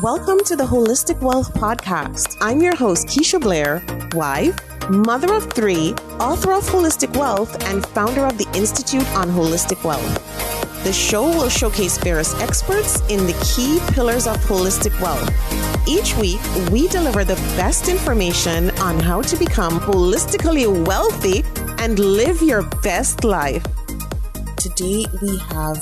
Welcome to the Holistic Wealth Podcast. I'm your host, Keisha Blair, wife, mother of 3, author of Holistic Wealth, and founder of the Institute on Holistic Wealth. The show will showcase various experts in the key pillars of holistic wealth. Each week, we deliver the best information on how to become holistically wealthy and live your best life. Today, we have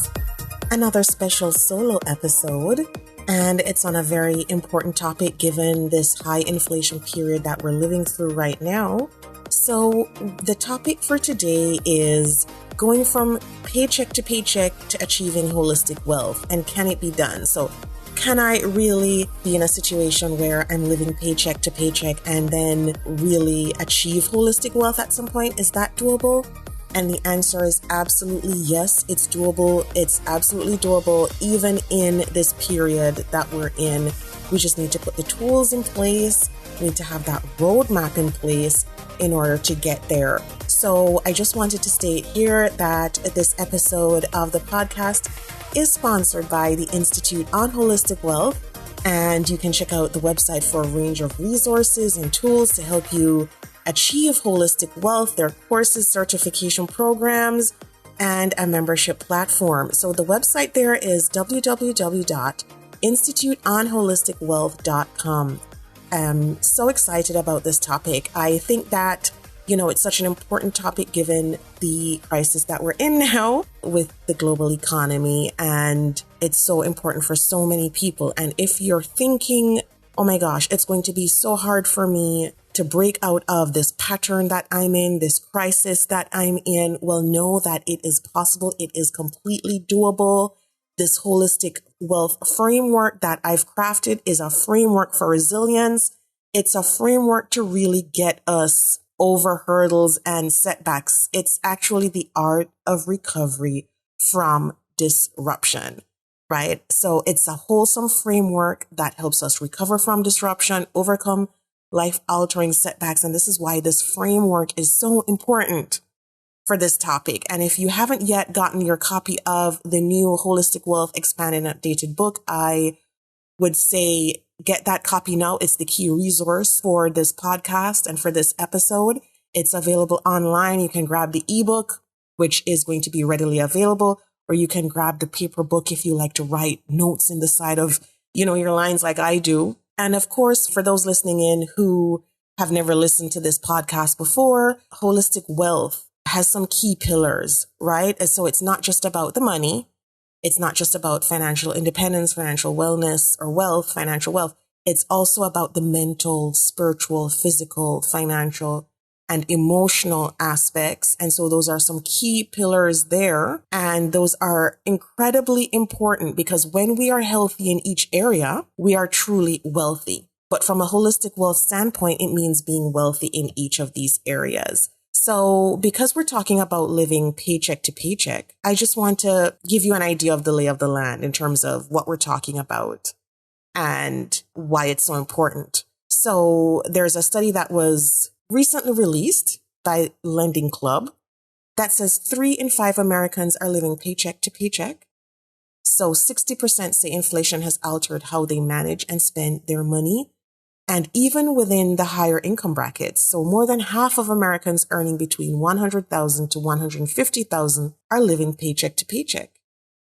another special solo episode, and it's on a very important topic given this high inflation period that we're living through right now. So the topic for today is going from paycheck to paycheck to achieving holistic wealth, and can it be done? So can I really be in a situation where I'm living paycheck to paycheck and then really achieve holistic wealth at some point? Is that doable? And the answer is absolutely yes, it's doable. It's absolutely doable, even in this period that we're in. We just need to put the tools in place. We need to have that roadmap in place in order to get there. So I just wanted to state here that this episode of the podcast is sponsored by the Institute on Holistic Wealth. And you can check out the website for a range of resources and tools to help you achieve holistic wealth, their courses, certification programs, and a membership platform. So the website there is www.instituteonholisticwealth.com. I'm so excited about this topic. I think that, it's such an important topic given the crisis that we're in now with the global economy, and it's so important for so many people. And if you're thinking, oh my gosh, it's going to be so hard for me to break out of this pattern that I'm in, this crisis that I'm in, well, know that it is possible. It is completely doable. This holistic wealth framework that I've crafted is a framework for resilience. It's a framework to really get us over hurdles and setbacks. It's actually the art of recovery from disruption, right? So it's a wholesome framework that helps us recover from disruption, overcome life-altering setbacks. And this is why this framework is so important for this topic. And if you haven't yet gotten your copy of the new Holistic Wealth Expanded and Updated book, I would say get that copy now. It's the key resource for this podcast and for this episode. It's available online. You can grab the ebook, which is going to be readily available, or you can grab the paper book if you like to write notes in the side of, your lines like I do. And of course, for those listening in who have never listened to this podcast before, holistic wealth has some key pillars, right? And so it's not just about the money. It's not just about financial independence, financial wellness, or wealth, financial wealth. It's also about the mental, spiritual, physical, financial, and emotional aspects. And so those are some key pillars there. And those are incredibly important because when we are healthy in each area, we are truly wealthy. But from a holistic wealth standpoint, it means being wealthy in each of these areas. So because we're talking about living paycheck to paycheck, I just want to give you an idea of the lay of the land in terms of what we're talking about and why it's so important. So there's a study that was recently released by Lending Club that says 3 in 5 Americans are living paycheck to paycheck. So 60% say inflation has altered how they manage and spend their money. And even within the higher income brackets, so more than half of Americans earning between $100,000 to $150,000 are living paycheck to paycheck.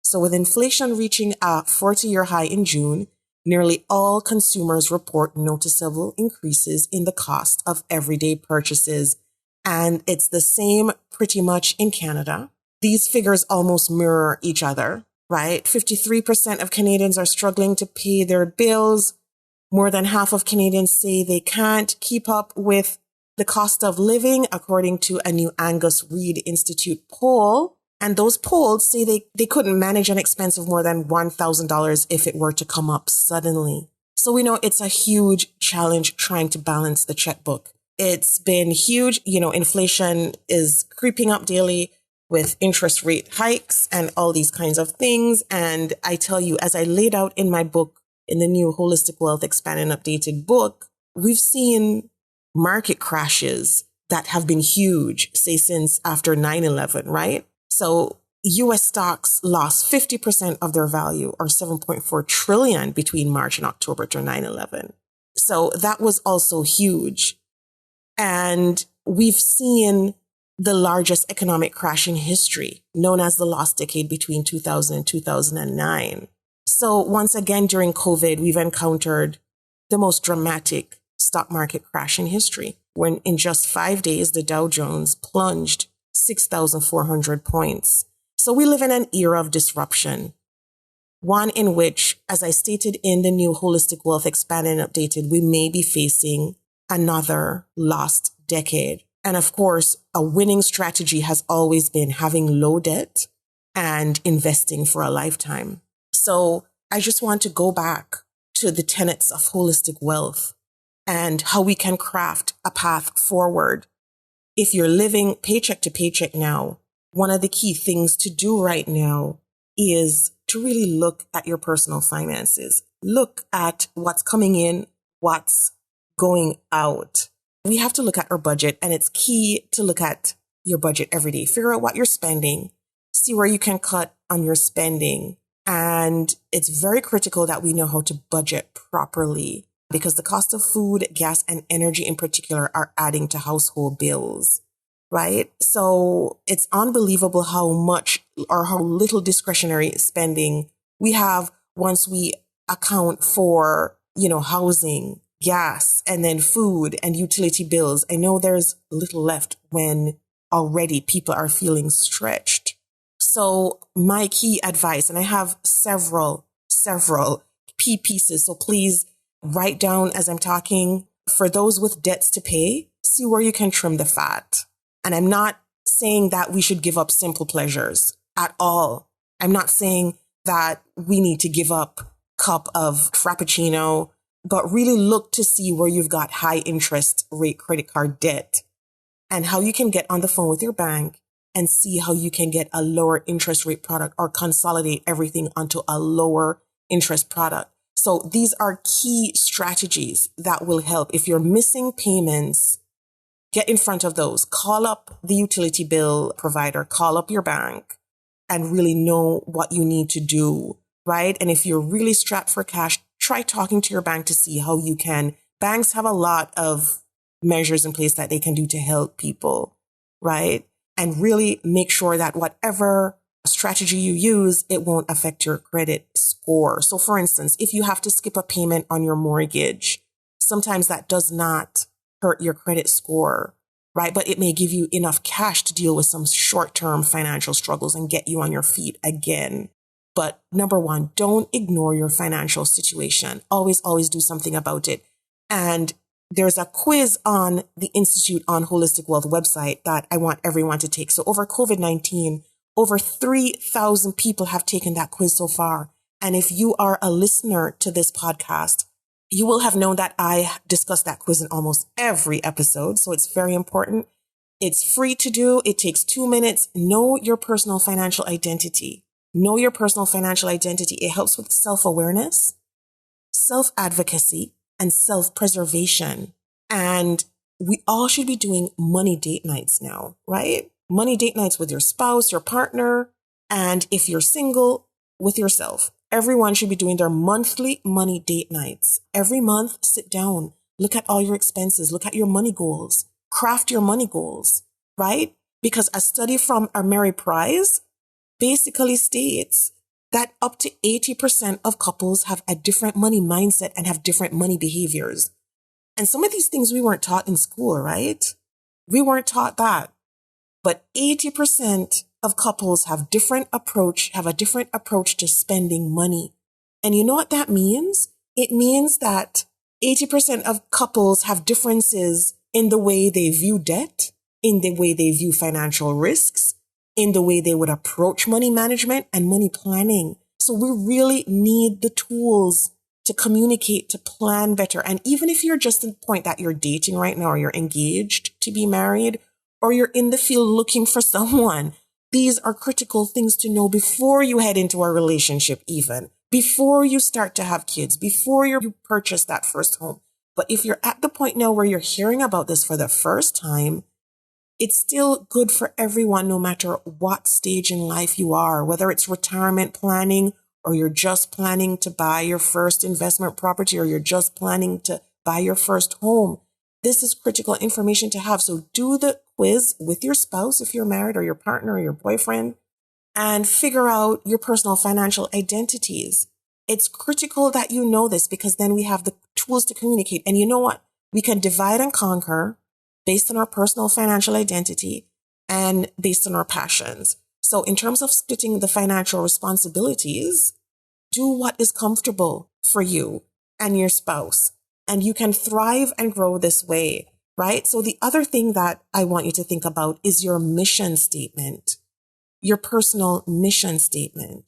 So with inflation reaching a 40-year high in June, nearly all consumers report noticeable increases in the cost of everyday purchases. And it's the same pretty much in Canada. These figures almost mirror each other, right? 53% of Canadians are struggling to pay their bills. More than half of Canadians say they can't keep up with the cost of living, according to a new Angus Reid Institute poll. And those polls say they couldn't manage an expense of more than $1,000 if it were to come up suddenly. So we know it's a huge challenge trying to balance the checkbook. It's been huge. Inflation is creeping up daily with interest rate hikes and all these kinds of things. And I tell you, as I laid out in my book, in the new Holistic Wealth Expanded and Updated book, we've seen market crashes that have been huge, say since after 9/11, right? So US stocks lost 50% of their value, or 7.4 trillion, between March and October to 9/11. So that was also huge. And we've seen the largest economic crash in history, known as the lost decade between 2000 and 2009. So once again, during COVID, we've encountered the most dramatic stock market crash in history, when in just 5 days, the Dow Jones plunged 6,400 points. So we live in an era of disruption, one in which, as I stated in the new Holistic Wealth Expanded and Updated, we may be facing another lost decade. And of course, a winning strategy has always been having low debt and investing for a lifetime. So I just want to go back to the tenets of holistic wealth and how we can craft a path forward. If you're living paycheck to paycheck now, one of the key things to do right now is to really look at your personal finances. Look at what's coming in, what's going out. We have to look at our budget, and it's key to look at your budget every day. Figure out what you're spending, see where you can cut on your spending. And it's very critical that we know how to budget properly, because the cost of food, gas, and energy in particular are adding to household bills, right? So it's unbelievable how much or how little discretionary spending we have once we account for, housing, gas, and then food and utility bills. I know there's little left when already people are feeling stretched. So my key advice, and I have several key pieces, so please write down as I'm talking. For those with debts to pay, see where you can trim the fat. And I'm not saying that we should give up simple pleasures at all. I'm not saying that we need to give up a cup of Frappuccino, but really look to see where you've got high interest rate credit card debt and how you can get on the phone with your bank and see how you can get a lower interest rate product or consolidate everything onto a lower interest product. So these are key strategies that will help. If you're missing payments, get in front of those. Call up the utility bill provider, call up your bank, and really know what you need to do, right? And if you're really strapped for cash, try talking to your bank to see how you can. Banks have a lot of measures in place that they can do to help people, right? And really make sure that whatever strategy you use, it won't affect your credit score. So for instance, if you have to skip a payment on your mortgage, sometimes that does not hurt your credit score, right? But it may give you enough cash to deal with some short-term financial struggles and get you on your feet again. But number one, don't ignore your financial situation. Always do something about it. And there's a quiz on the Institute on Holistic Wealth website that I want everyone to take. So over COVID-19, over 3,000 people have taken that quiz so far. And if you are a listener to this podcast, you will have known that I discuss that quiz in almost every episode. So it's very important. It's free to do. It takes 2 minutes. Know your personal financial identity. Know your personal financial identity. It helps with self-awareness, self-advocacy, and self-preservation. And we all should be doing money date nights now, right? Money date nights with your spouse, your partner, and if you're single, with yourself. Everyone should be doing their monthly money date nights. Every month, sit down, look at all your expenses, look at your money goals, craft your money goals, right? Because a study from Ameriprise basically states that up to 80% of couples have a different money mindset and have different money behaviors. And some of these things we weren't taught in school, right? We weren't taught that. But 80% of couples have a different approach to spending money. And you know what that means? It means that 80% of couples have differences in the way they view debt, in the way they view financial risks, in the way they would approach money management and money planning. So we really need the tools to communicate, to plan better. And even if you're just at the point that you're dating right now, or you're engaged to be married, or you're in the field looking for someone, these are critical things to know before you head into a relationship, even before you start to have kids, before you purchase that first home. But if you're at the point now where you're hearing about this for the first time, it's still good for everyone, no matter what stage in life you are, whether it's retirement planning or you're just planning to buy your first investment property or you're just planning to buy your first home. This is critical information to have. So do the quiz with your spouse if you're married, or your partner or your boyfriend, and figure out your personal financial identities. It's critical that you know this, because then we have the tools to communicate. And you know what? We can divide and conquer based on our personal financial identity and based on our passions. So in terms of splitting the financial responsibilities, do what is comfortable for you and your spouse, and you can thrive and grow this way, right? So the other thing that I want you to think about is your mission statement, your personal mission statement.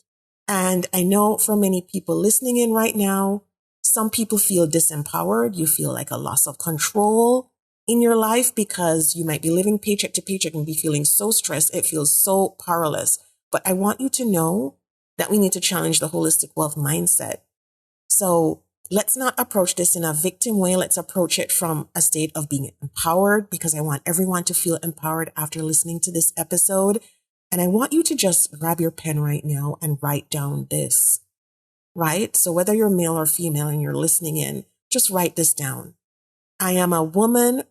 And I know for many people listening in right now, some people feel disempowered. You feel like a loss of control in your life because you might be living paycheck to paycheck and be feeling so stressed. It feels so powerless. But I want you to know that we need to challenge the holistic wealth mindset. So let's not approach this in a victim way. Let's approach it from a state of being empowered, because I want everyone to feel empowered after listening to this episode. And I want you to just grab your pen right now and write down this, right? So whether you're male or female and you're listening in, just write this down. I am a woman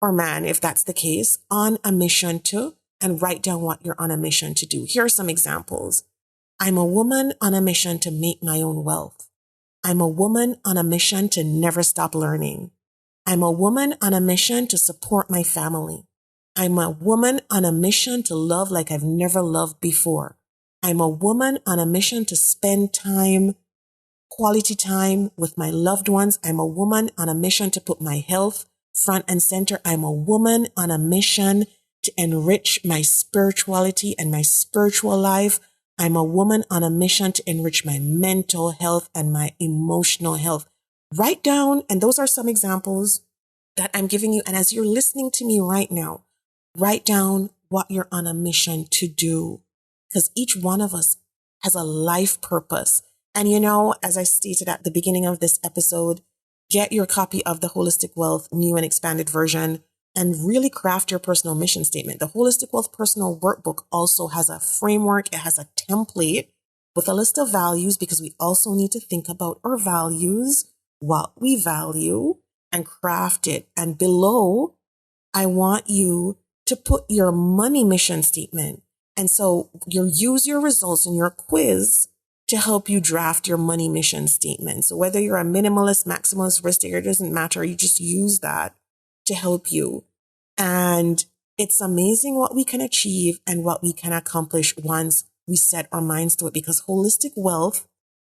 or man, if that's the case, on a mission to, and write down what you're on a mission to do. Here are some examples. I'm a woman on a mission to make my own wealth. I'm a woman on a mission to never stop learning. I'm a woman on a mission to support my family. I'm a woman on a mission to love like I've never loved before. I'm a woman on a mission to spend time, quality time with my loved ones. I'm a woman on a mission to put my health front and center. I'm a woman on a mission to enrich my spirituality and my spiritual life. I'm a woman on a mission to enrich my mental health and my emotional health. Write down, and those are some examples that I'm giving you. And as you're listening to me right now, write down what you're on a mission to do, because each one of us has a life purpose. And you know, as I stated at the beginning of this episode, get your copy of the Holistic Wealth New and Expanded Version and really craft your personal mission statement. The Holistic Wealth Personal Workbook also has a framework. It has a template with a list of values, because we also need to think about our values, what we value, and craft it. And below, I want you to put your money mission statement. And so you use your results in your quiz to help you draft your money mission statement. So whether you're a minimalist, maximalist, risk taker, it doesn't matter. You just use that to help you. And it's amazing what we can achieve and what we can accomplish once we set our minds to it, because holistic wealth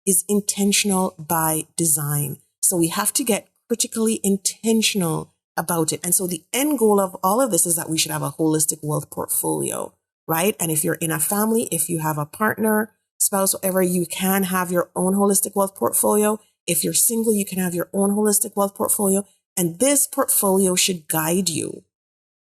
is intentional by design. So we have to get critically intentional about it. And so the end goal of all of this is that we should have a holistic wealth portfolio, right? And if you're in a family, if you have a partner, spouse, whatever, you can have your own holistic wealth portfolio. If you're single, you can have your own holistic wealth portfolio. And this portfolio should guide you,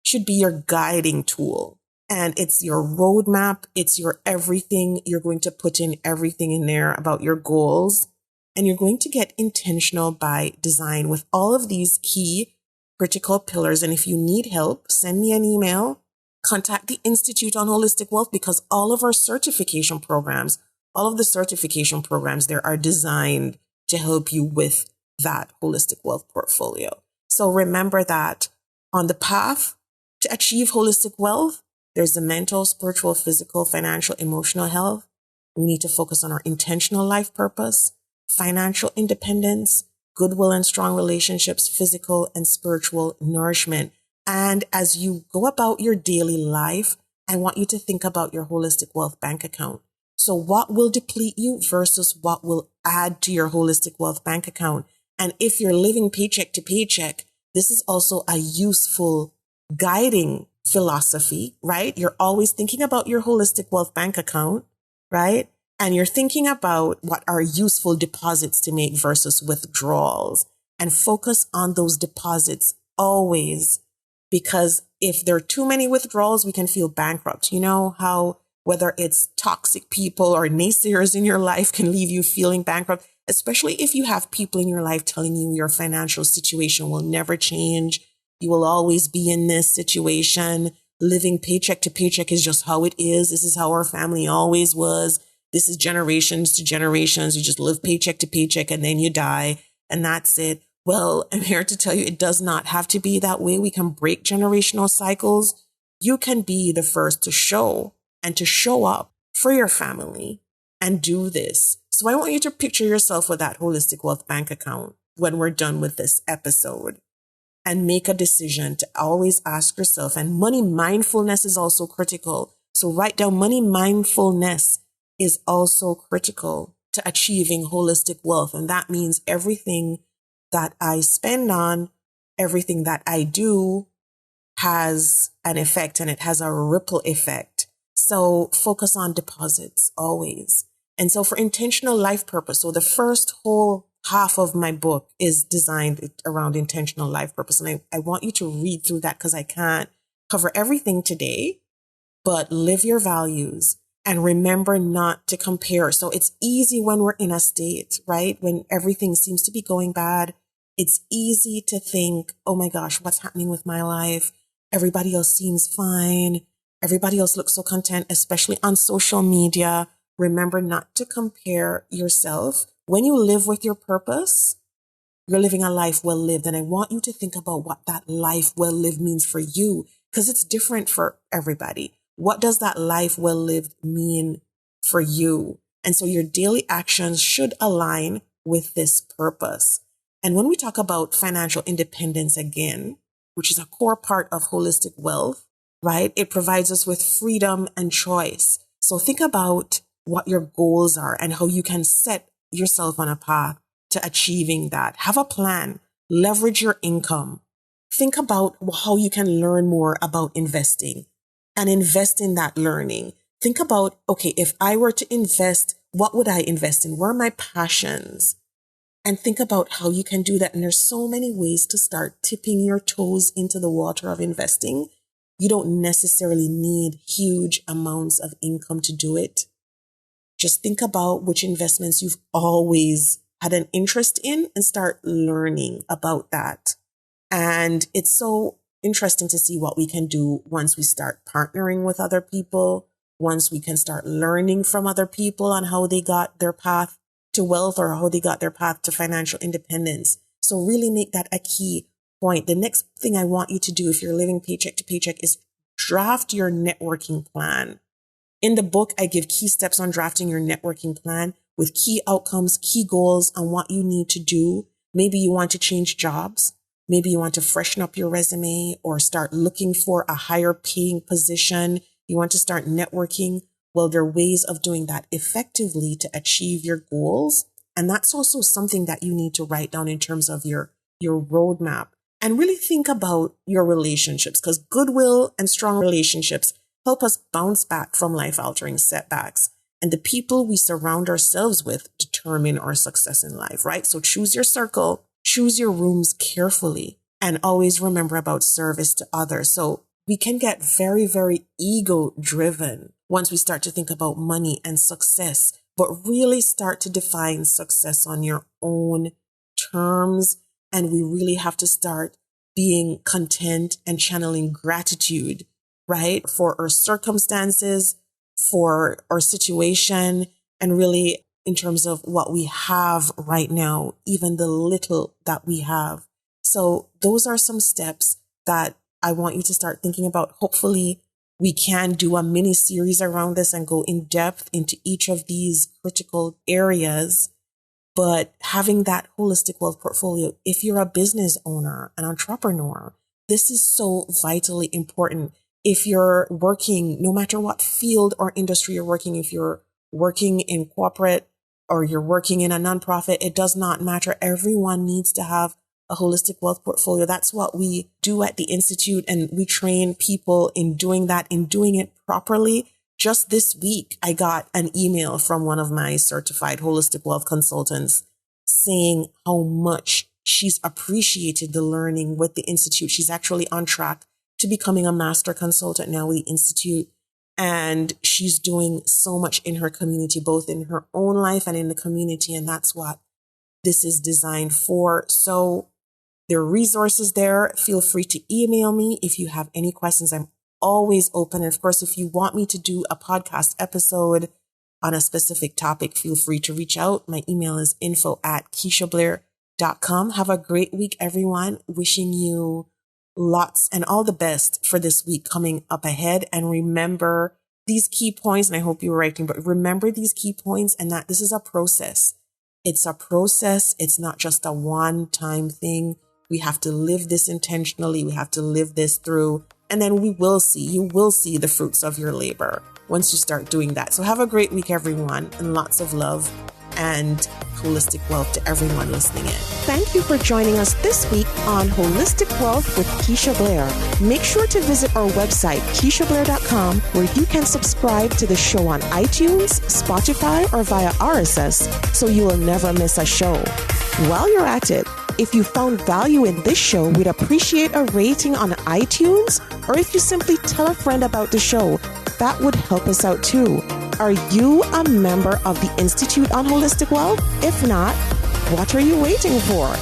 should be your guiding tool. And it's your roadmap. It's your everything. You're going to put in everything in there about your goals. And you're going to get intentional by design with all of these key critical pillars. And if you need help, send me an email. Contact the Institute on Holistic Wealth, because all of our certification programs, all of the certification programs there are designed to help you with that holistic wealth portfolio. So remember that on the path to achieve holistic wealth, there's the mental, spiritual, physical, financial, emotional health. We need to focus on our intentional life purpose, financial independence, goodwill and strong relationships, physical and spiritual nourishment. And as you go about your daily life, I want you to think about your holistic wealth bank account. So what will deplete you versus what will add to your holistic wealth bank account? And if you're living paycheck to paycheck, this is also a useful guiding philosophy, right? You're always thinking about your holistic wealth bank account, right? And you're thinking about what are useful deposits to make versus withdrawals, and focus on those deposits always. Because if there are too many withdrawals, we can feel bankrupt. You know how whether it's toxic people or naysayers in your life can leave you feeling bankrupt, especially if you have people in your life telling you your financial situation will never change. You will always be in this situation. living paycheck to paycheck is just how it is. This is how our family always was. This is generations to generations. You just live paycheck to paycheck and then you die and that's it. Well, I'm here to tell you it does not have to be that way. We can break generational cycles. You can be the first to show and to show up for your family and do this. So I want you to picture yourself with that holistic wealth bank account when we're done with this episode, and make a decision to always ask yourself. And money mindfulness is also critical. So write down money mindfulness is also critical to achieving holistic wealth. And that means everything that I spend on, everything that I do has an effect, and it has a ripple effect. So focus on deposits always. And so for intentional life purpose, so the first whole half of my book is designed around intentional life purpose. And I want you to read through that because I can't cover everything today, but live your values and remember not to compare. So it's easy when we're in a state, right? When everything seems to be going bad, it's easy to think, oh my gosh, what's happening with my life? Everybody else seems fine. Everybody else looks so content, especially on social media. Remember not to compare yourself. When you live with your purpose, you're living a life well lived. And I want you to think about what that life well lived means for you, because it's different for everybody. What does that life well lived mean for you? And so your daily actions should align with this purpose. And when we talk about financial independence again, which is a core part of holistic wealth, right? It provides us with freedom and choice. So think about what your goals are and how you can set yourself on a path to achieving that. Have a plan, leverage your income. Think about how you can learn more about investing and invest in that learning. Think about, okay, if I were to invest, what would I invest in? Where are my passions? And think about how you can do that. And there's so many ways to start tipping your toes into the water of investing. You don't necessarily need huge amounts of income to do it. Just think about which investments you've always had an interest in and start learning about that. And it's so interesting to see what we can do once we start partnering with other people, once we can start learning from other people on how they got their path to wealth or how they got their path to financial independence. So really make that a key point. The next thing I want you to do if you're living paycheck to paycheck is draft your networking plan. In the book, I give key steps on drafting your networking plan with key outcomes, key goals on what you need to do. Maybe you want to change jobs. Maybe you want to freshen up your resume or start looking for a higher paying position. You want to start networking. Well, there are ways of doing that effectively to achieve your goals. And that's also something that you need to write down in terms of your roadmap, and really think about your relationships, because goodwill and strong relationships help us bounce back from life-altering setbacks. And the people we surround ourselves with determine our success in life, right? So choose your circle, choose your rooms carefully, and always remember about service to others. So we can get very, very ego-driven once we start to think about money and success, but really start to define success on your own terms. And we really have to start being content and channeling gratitude, right? For our circumstances, for our situation, and really in terms of what we have right now, even the little that we have. So those are some steps that I want you to start thinking about. Hopefully we can do a mini series around this and go in depth into each of these critical areas. But having that holistic wealth portfolio, if you're a business owner, an entrepreneur, this is so vitally important. If you're working, no matter what field or industry you're working, if you're working in corporate or you're working in a nonprofit, it does not matter. Everyone needs to have a holistic wealth portfolio. That's what we do at the Institute, and we train people in doing that, in doing it properly. Just this week, I got an email from one of my certified holistic wealth consultants saying how much she's appreciated the learning with the Institute. She's actually on track to becoming a master consultant now with the Institute. And she's doing so much in her community, both in her own life and in the community. And that's what this is designed for. So there are resources there. Feel free to email me if you have any questions. I'm always open. And of course, if you want me to do a podcast episode on a specific topic, feel free to reach out. My email is info@KeishaBlair.com. Have a great week, everyone. Wishing you lots and all the best for this week coming up ahead. And remember these key points, and I hope you were writing, but remember these key points and that this is a process. It's a process. It's not just a one-time thing. We have to live this intentionally. We have to live this through, and then you will see the fruits of your labor once you start doing that. So have a great week, everyone, and lots of love and holistic wealth to everyone listening in. Thank you for joining us this week on Holistic Wealth with Keisha Blair. Make sure to visit our website, KeishaBlair.com, where you can subscribe to the show on iTunes, Spotify, or via RSS, so you will never miss a show. While you're at it, if you found value in this show, we'd appreciate a rating on iTunes, or if you simply tell a friend about the show, that would help us out too. Are you a member of the Institute on Holistic Wealth? If not, what are you waiting for?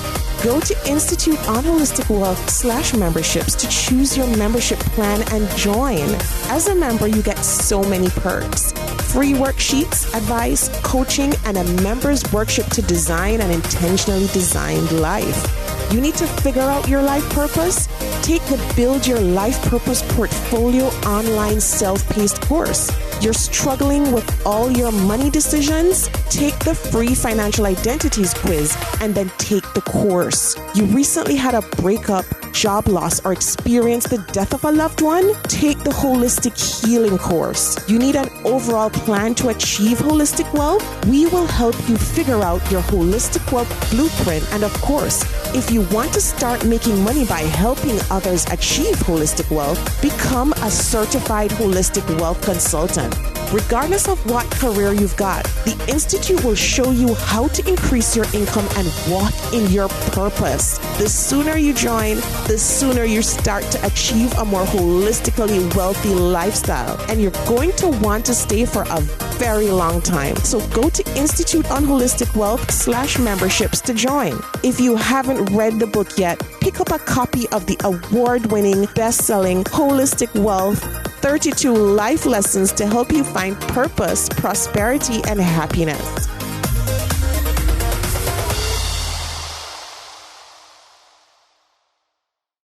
Go to Institute on Holistic Wealth /memberships to choose your membership plan and join. As a member, you get so many perks. Free worksheets, advice, coaching, and a member's workshop to design an intentionally designed life. You need to figure out your life purpose? Take the Build Your Life Purpose Portfolio online self-paced course. You're struggling with all your money decisions? Take the free financial identities quiz and then take the course. You recently had a breakup, job loss, or experienced the death of a loved one? Take the Holistic Healing course. You need an overall plan to achieve holistic wealth? We will help you figure out your holistic wealth blueprint. And of course, if you want to start making money by helping others achieve holistic wealth, become a certified holistic wealth consultant. Regardless of what career you've got, the Institute will show you how to increase your income and walk in your purpose. The sooner you join, the sooner you start to achieve a more holistically wealthy lifestyle. And you're going to want to stay for a very long time. So go to Institute on Holistic Wealth /memberships to join. If you haven't read the book yet, pick up a copy of the award-winning, best-selling Holistic Wealth 32 Life Lessons to help you find purpose, prosperity, and happiness.